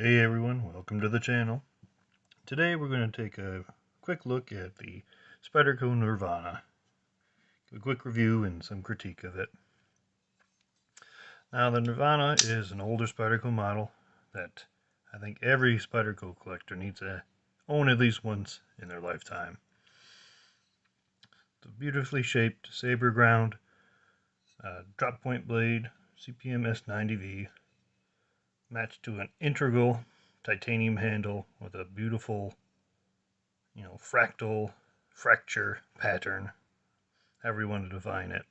Hey everyone, welcome to the channel. Today we're going to take a quick look at the Spyderco Nirvana. A quick review and some critique of it. Now the Nirvana is an older Spyderco model that I think every Spyderco collector needs to own at least once in their lifetime. It's a beautifully shaped saber ground, drop point blade, CPM S90V, matched to an integral titanium handle with a beautiful, fractal fracture pattern, however you want to define it.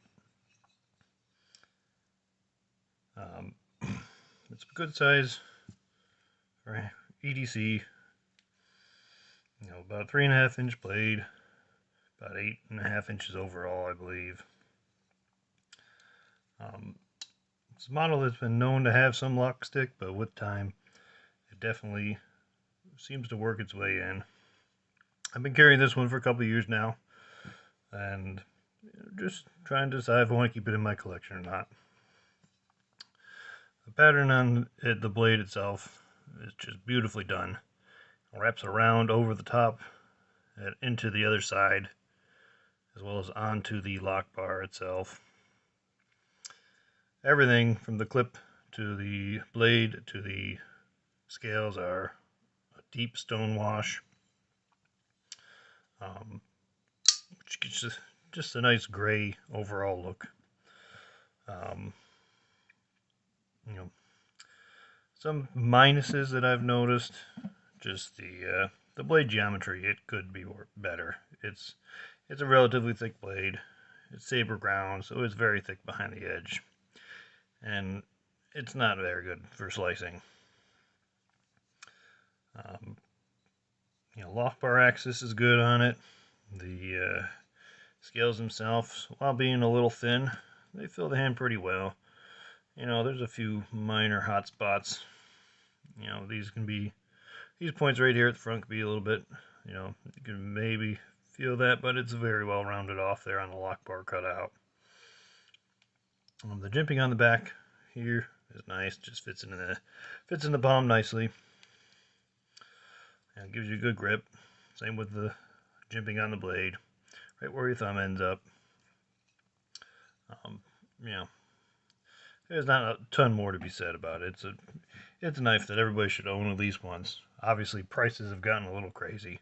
It's a good size for EDC. About a 3.5 inch blade, about 8.5 inches overall, I believe. It's a model that's been known to have some lock stick, but with time, it definitely seems to work its way in. I've been carrying this one for a couple of years now, and just trying to decide if I want to keep it in my collection or not. The pattern on the blade itself is just beautifully done. It wraps around over the top and into the other side, as well as onto the lock bar itself. Everything from the clip to the blade to the scales are a deep stone wash, which gives just a nice gray overall look. Some minuses that I've noticed, just the blade geometry. It could be better. It's a relatively thick blade. It's saber ground, so it's very thick behind the edge, and it's not very good for slicing. Loft bar axis is good on it. The scales themselves, while being a little thin, they fill the hand pretty well. There's a few minor hot spots. These points right here at the front could be a little bit, you can maybe feel that, but it's very well rounded off there on the lock bar cutout. The jimping on the back here is nice, just fits in the palm nicely, and it gives you a good grip. Same with the jimping on the blade, right where your thumb ends up. There's not a ton more to be said about it. It's a knife that everybody should own at least once. Obviously, prices have gotten a little crazy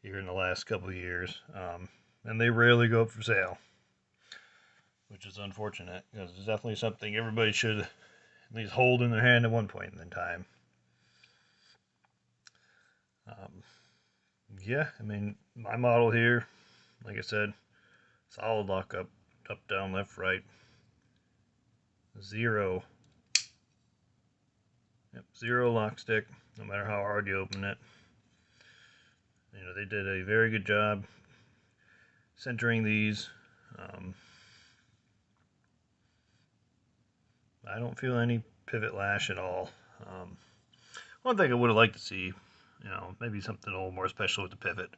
here in the last couple of years, and they rarely go up for sale, which is unfortunate, because it's definitely something everybody should at least hold in their hand at one point in time. Yeah, my model here, like I said, solid lockup, up, down, left, right, zero lock stick, no matter how hard you open it. They did a very good job centering these. I don't feel any pivot lash at all. One thing I would have liked to see, maybe something a little more special with the pivot.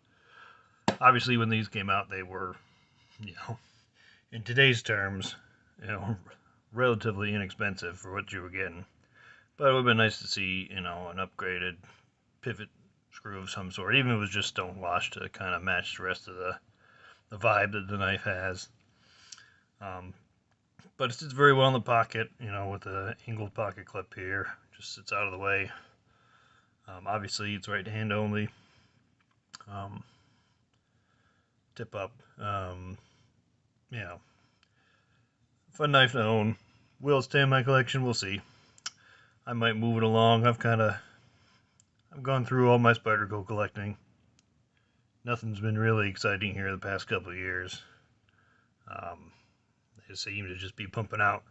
Obviously, when these came out, they were, in today's terms, relatively inexpensive for what you were getting. But it would have been nice to see, an upgraded pivot screw of some sort, even if it was just stone wash, to kind of match the rest of the vibe that the knife has. But it sits very well in the pocket, with the angled pocket clip here. Just sits out of the way. Obviously, it's right hand only. Tip up. Fun knife to own. Will it stay in my collection? We'll see. I might move it along. I've gone through all my Spyderco collecting. Nothing's been really exciting here the past couple of years. They seem to just be pumping out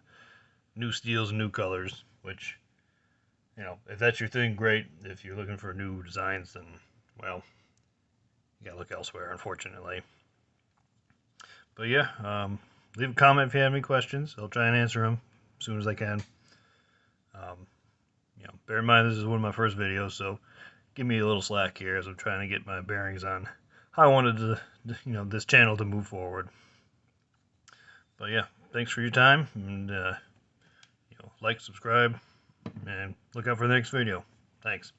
new steels and new colors, which, if that's your thing, great. If you're looking for new designs, then, well, you gotta look elsewhere, unfortunately. But yeah, leave a comment if you have any questions. I'll try and answer them as soon as I can. Bear in mind, this is one of my first videos, so give me a little slack here as I'm trying to get my bearings on how I wanted this channel to move forward. But yeah, thanks for your time, and like, subscribe, and look out for the next video. Thanks.